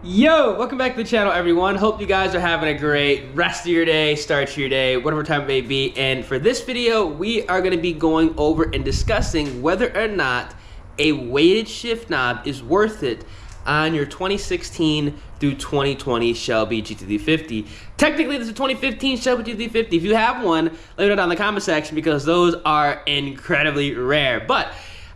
Yo, welcome back to the channel, everyone. Hope you guys are having a great rest of your day, start to your day, whatever time it may be. And for this video, we are going to be going over and discussing whether or not a weighted shift knob is worth it on your 2016 through 2020 Shelby GT350. Technically, this is a 2015 Shelby GT350. If you have one, let me know down in the comment section because those are incredibly rare. But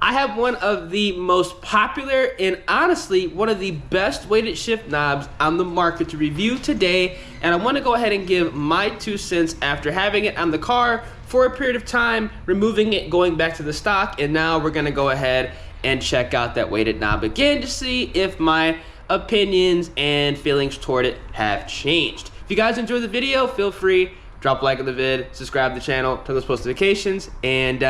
I have one of the most popular and honestly one of the best weighted shift knobs on the market to review today, and I want to go ahead and give my 2 cents after having it on the car for a period of time, removing it, going back to the stock, and now we're going to go ahead and check out that weighted knob again to see if my opinions and feelings toward it have changed. If you guys enjoyed the video, feel free, drop a like on the vid, subscribe to the channel, turn those post notifications, and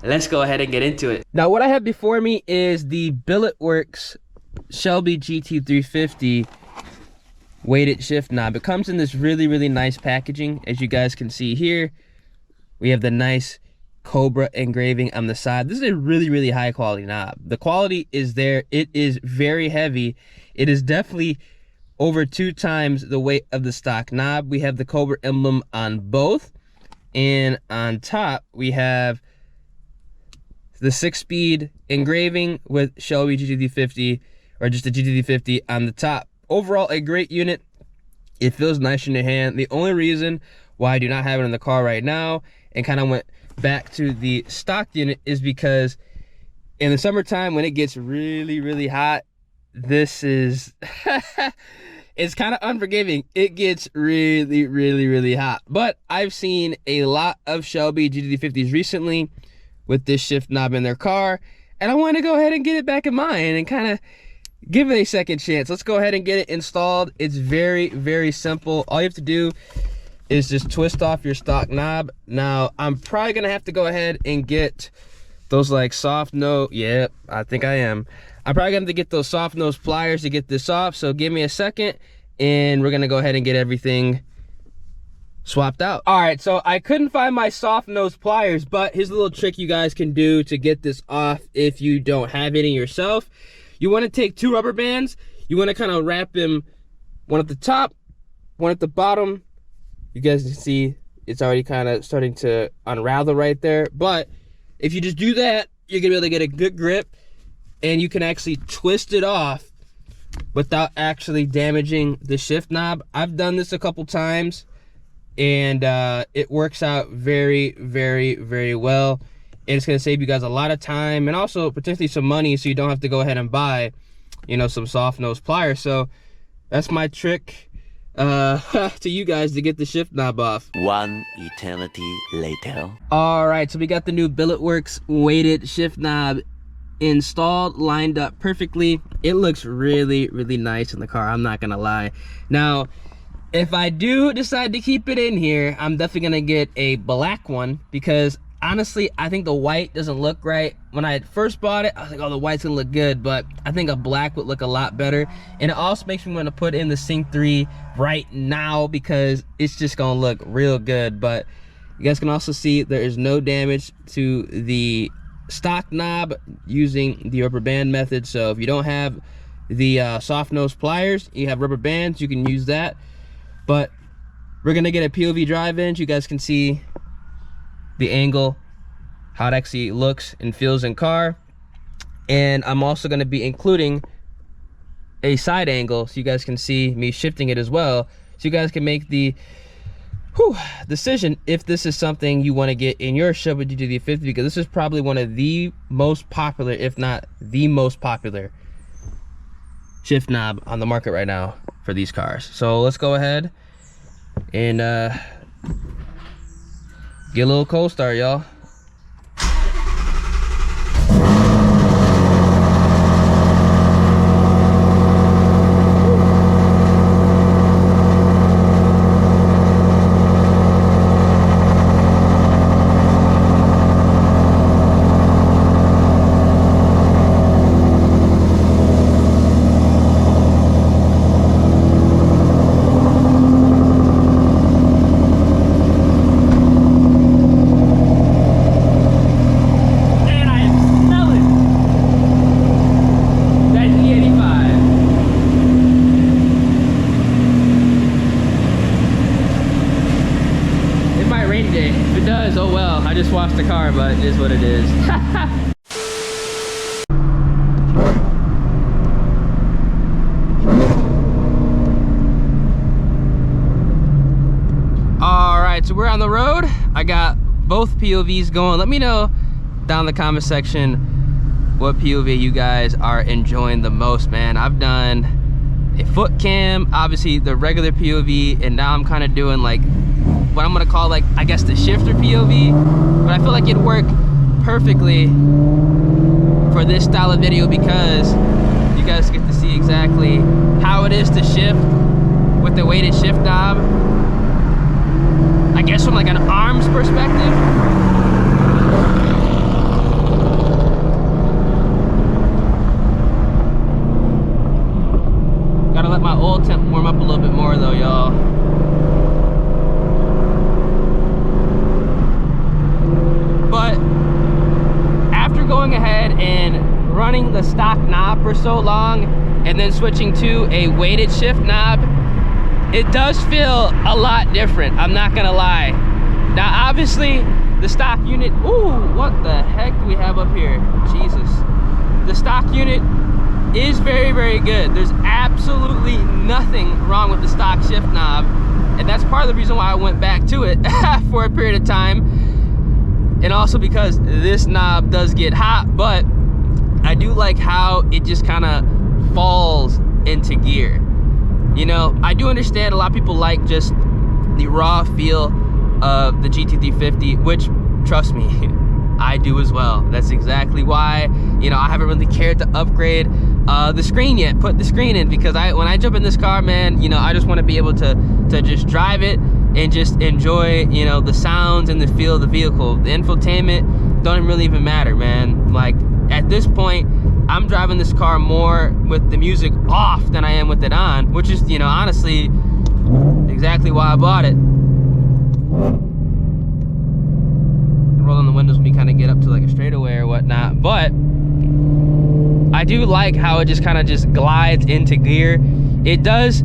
let's go ahead and get into it. Now, what I have before me is the Billet Works Shelby GT350 weighted shift knob. It comes in this really nice packaging. As you guys can see here, we have the nice Cobra engraving on the side. This is a really high quality knob. The quality is there. It is very heavy. It is definitely over 2 times the weight of the stock knob. We have the Cobra emblem on both, and on top we have the 6-speed engraving with Shelby GT350, or just the GT350 on the top. Overall, a great unit. It feels nice in your hand. The only reason why I do not have it in the car right now and kind of went back to the stock unit is because in the summertime when it gets really hot, this is it's kind of unforgiving. It gets really hot. But I've seen a lot of Shelby GT350s recently with this shift knob in their car, and I want to go ahead and get it back in mine and kind of give it a second chance. Let's go ahead and get it installed. It's very simple. All you have to do is just twist off your stock knob. Now, I'm probably gonna have to go ahead and get those like soft nose, yeah, I think I am. I'm probably gonna have to get those soft nose pliers to get this off, so give me a second and we're gonna go ahead and get everything swapped out. All right, so I couldn't find my soft nose pliers, but here's a little trick you guys can do to get this off if you don't have any yourself. You want to take 2 rubber bands. You want to kind of wrap them, one at the top, one at the bottom. You guys can see it's already kind of starting to unravel right there, but if you just do that, you're gonna be able to get a good grip and you can actually twist it off without actually damaging the shift knob. I've done this a couple times and it works out very well, and it's going to save you guys a lot of time and also potentially some money, so you don't have to go ahead and buy, you know, some soft nose pliers. So that's my trick to you guys to get the shift knob off. One eternity later. All right, so we got the new Billet Works weighted shift knob installed, lined up perfectly. It looks really nice in the car, I'm not gonna lie. Now, if I do decide to keep it in here, I'm definitely gonna get a black one because honestly, I think the white doesn't look right. When I first bought it, I was like, oh, the white's gonna look good, but I think a black would look a lot better. And it also makes me want to put in the Sync 3 right now because it's just gonna look real good. But you guys can also see there is no damage to the stock knob using the rubber band method. So if you don't have the soft nose pliers, you have rubber bands, you can use that. But we're gonna get a POV drive in so you guys can see the angle, how it actually looks and feels in car. And I'm also gonna be including a side angle so you guys can see me shifting it as well, so you guys can make the decision if this is something you want to get in your Shelby GT350, because this is probably one of the most popular, if not the most popular shift knob on the market right now for these cars. So let's go ahead and get a little cold start, y'all. just washed the car, but it is what it is. All right, so we're on the road. I got both POVs going. Let me know down in the comment section what POV you guys are enjoying the most, man. I've done a foot cam, obviously the regular POV, and now I'm kind of doing like what I'm gonna call, like, I guess the shifter POV, but I feel like it'd work perfectly for this style of video because you guys get to see exactly how it is to shift with the weighted shift knob. I guess from like an arms perspective. Gotta let my oil temp warm up a little bit more though, y'all. But after going ahead and running the stock knob for so long and then switching to a weighted shift knob, it does feel a lot different, I'm not gonna lie. Now obviously the stock unit, ooh, what the heck do we have up here? Jesus. The stock unit is very, very good. There's absolutely nothing wrong with the stock shift knob, and that's part of the reason why I went back to it for a period of time, and also because this knob does get hot, but I do like how it just kind of falls into gear. You know, I do understand a lot of people like just the raw feel of the GT350, which, trust me, I do as well. That's exactly why, you know, I haven't really cared to upgrade the screen yet, put the screen in, because when I jump in this car, man, you know, I just want to be able to just drive it and just enjoy, you know, the sounds and the feel of the vehicle. The infotainment don't really even matter, man. Like, at this point, I'm driving this car more with the music off than I am with it on, which is, you know, honestly, exactly why I bought it. Rolling the windows when we kind of get up to like a straightaway or whatnot, but I do like how it just kind of just glides into gear. It does,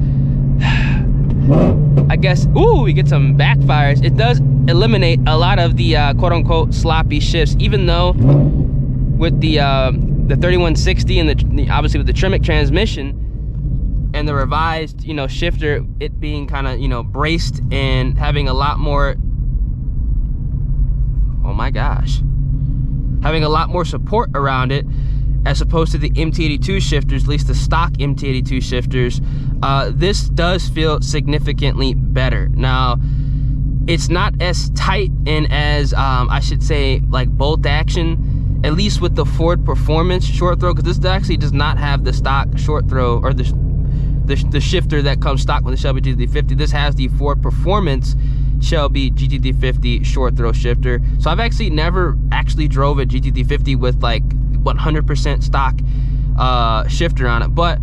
I guess, ooh, we get some backfires. It does eliminate a lot of the quote-unquote sloppy shifts, even though with the 3160 and the obviously with the Tremec transmission and the revised, you know, shifter, it being kind of, you know, braced and having a lot more, oh my gosh, having a lot more support around it as opposed to the MT82 shifters, at least the stock MT82 shifters. This does feel significantly better. Now, it's not as tight and as, I should say, like bolt action, at least with the Ford Performance short throw, because this actually does not have the stock short throw or the shifter that comes stock with the Shelby GT350. This has the Ford Performance Shelby GT350 short throw shifter. So I've actually never actually drove a GT350 with like 100% stock shifter on it, but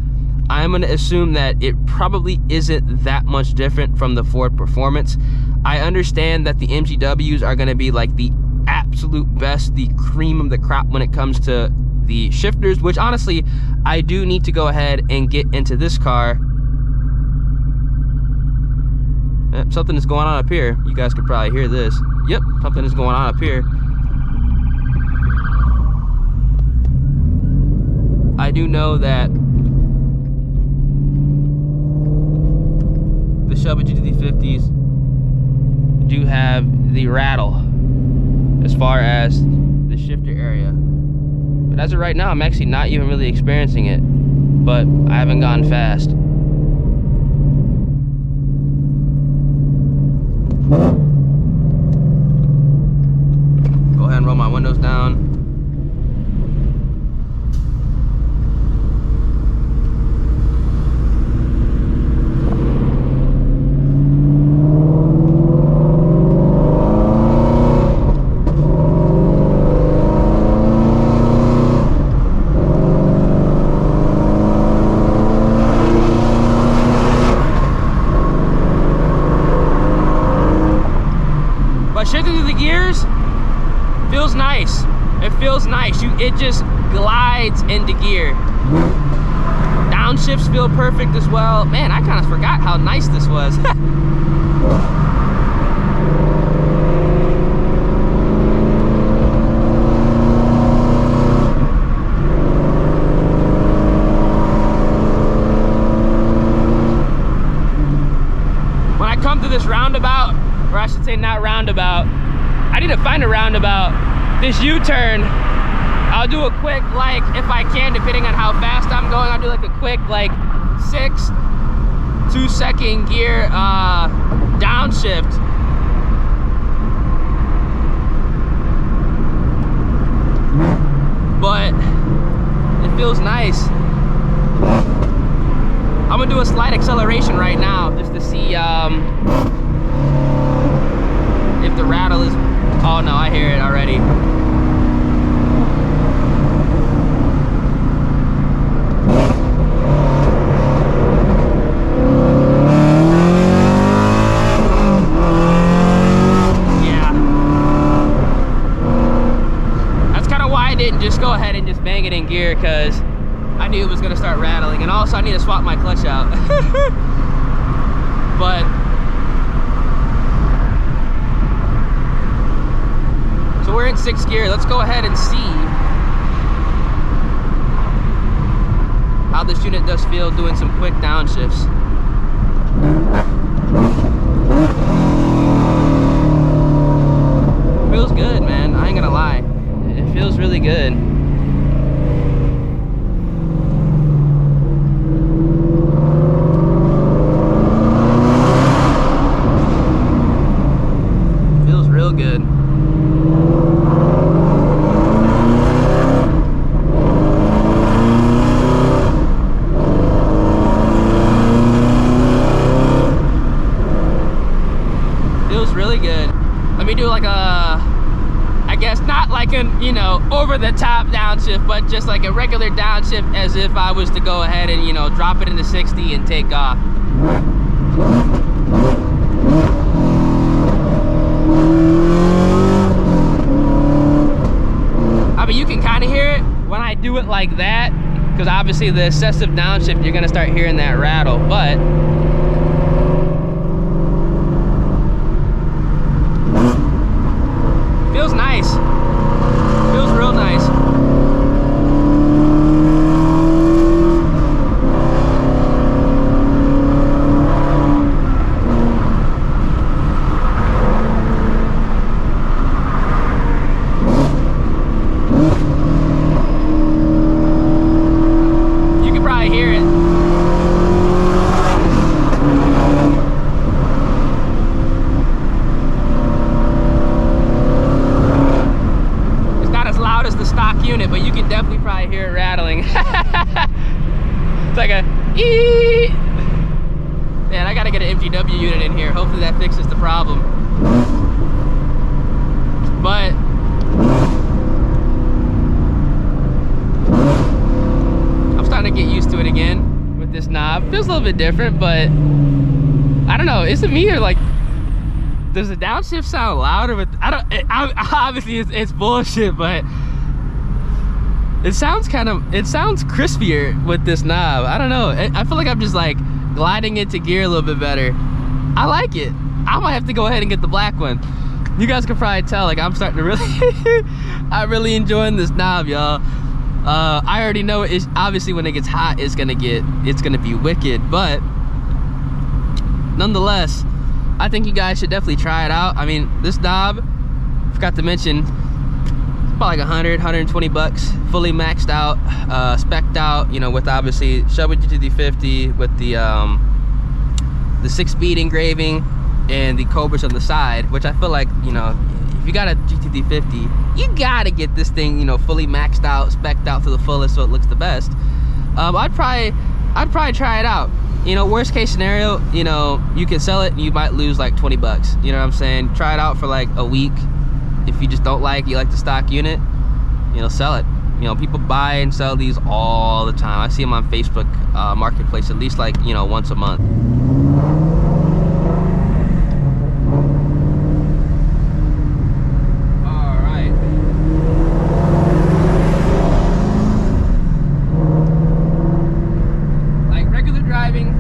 I'm gonna assume that it probably isn't that much different from the Ford Performance. I understand that the MGWs are gonna be like the absolute best, the cream of the crop when it comes to the shifters, which honestly, I do need to go ahead and get into this car. Yep, something is going on up here. You guys could probably hear this. Yep, something is going on up here. I do know that the Shelby GT350s do have the rattle as far as the shifter area. But as of right now, I'm actually not even really experiencing it, but I haven't gone fast. Go ahead and roll my windows down. But shifting through the gears feels nice. It feels nice. It just glides into gear. Downshifts feel perfect as well. Man, I kind of forgot how nice this was. should say not roundabout. I need to find a roundabout. This U-turn, I'll do a quick, like, if I can, depending on how fast I'm going, I'll do like a quick, like, 2-second gear downshift. But it feels nice. I'm gonna do a slight acceleration right now just to see if the rattle is, oh no, I hear it already. Yeah. That's kind of why I didn't just go ahead and just bang it in gear, because I knew it was gonna start rattling, and also I need to swap my clutch out. But so we're in 6th gear. Let's go ahead and see how this unit does feel doing some quick downshifts. Feels good, man. I ain't gonna lie. It feels really good. Good. Feels really good. Let me do like a, I guess not like a, you know, over the top downshift, but just like a regular downshift, as if I was to go ahead and, you know, drop it into 60 and take off. I mean, you can kind of hear it when I do it like that, because obviously the excessive downshift, you're gonna start hearing that rattle, but feels nice. Feels real nice. But you can definitely probably hear it rattling. It's like a ee. Man, I gotta get an MGW unit in here. Hopefully that fixes the problem. But I'm starting to get used to it again with this knob. Feels a little bit different, but I don't know. Is it me, or like, does the downshift sound louder? With obviously it's bullshit, but it sounds crispier with this knob. I don't know. I feel like I'm just like gliding into gear a little bit better. I like it. I might have to go ahead and get the black one. You guys can probably tell, like, I'm starting to really, I'm really enjoying this knob, y'all. I already know it's obviously when it gets hot, it's gonna be wicked, but nonetheless, I think you guys should definitely try it out. I mean, this knob, forgot to mention, about like 120 bucks, fully maxed out, spec'd out, you know, with obviously Shelby GT350 with the 6-speed engraving and the Cobras on the side, which I feel like, you know, if you got a GT350, you gotta get this thing, you know, fully maxed out, spec'd out to the fullest so it looks the best. I'd probably try it out. You know, worst case scenario, you know, you can sell it and you might lose like 20 bucks. You know what I'm saying? Try it out for like a week. If you just don't like, you like the stock unit, you know, sell it. You know, people buy and sell these all the time. I see them on Facebook Marketplace at least, like, you know, once a month. All right. Like regular driving.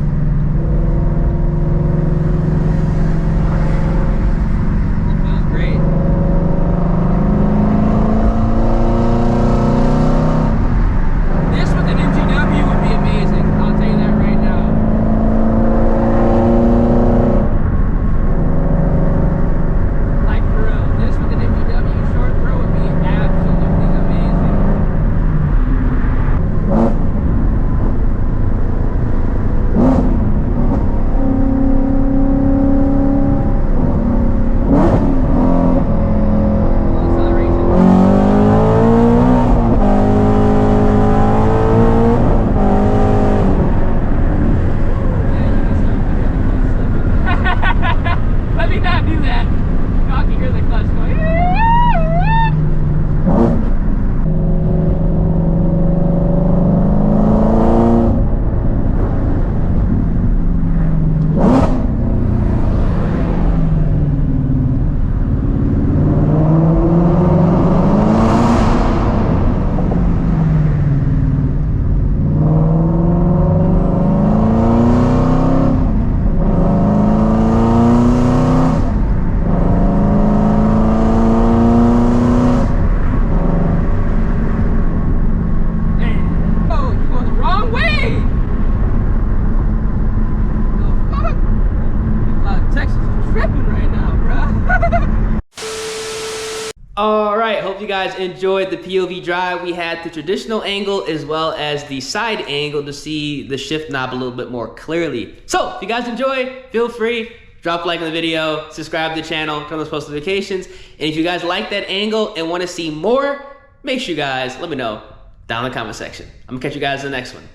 right, hope you guys enjoyed the POV drive. We had the traditional angle as well as the side angle to see the shift knob a little bit more clearly. So if you guys enjoy, feel free, drop a like on the video, subscribe to the channel, turn on those post notifications. And if you guys like that angle and want to see more, make sure you guys let me know down in the comment section. I'm gonna catch you guys in the next one.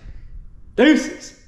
Deuces.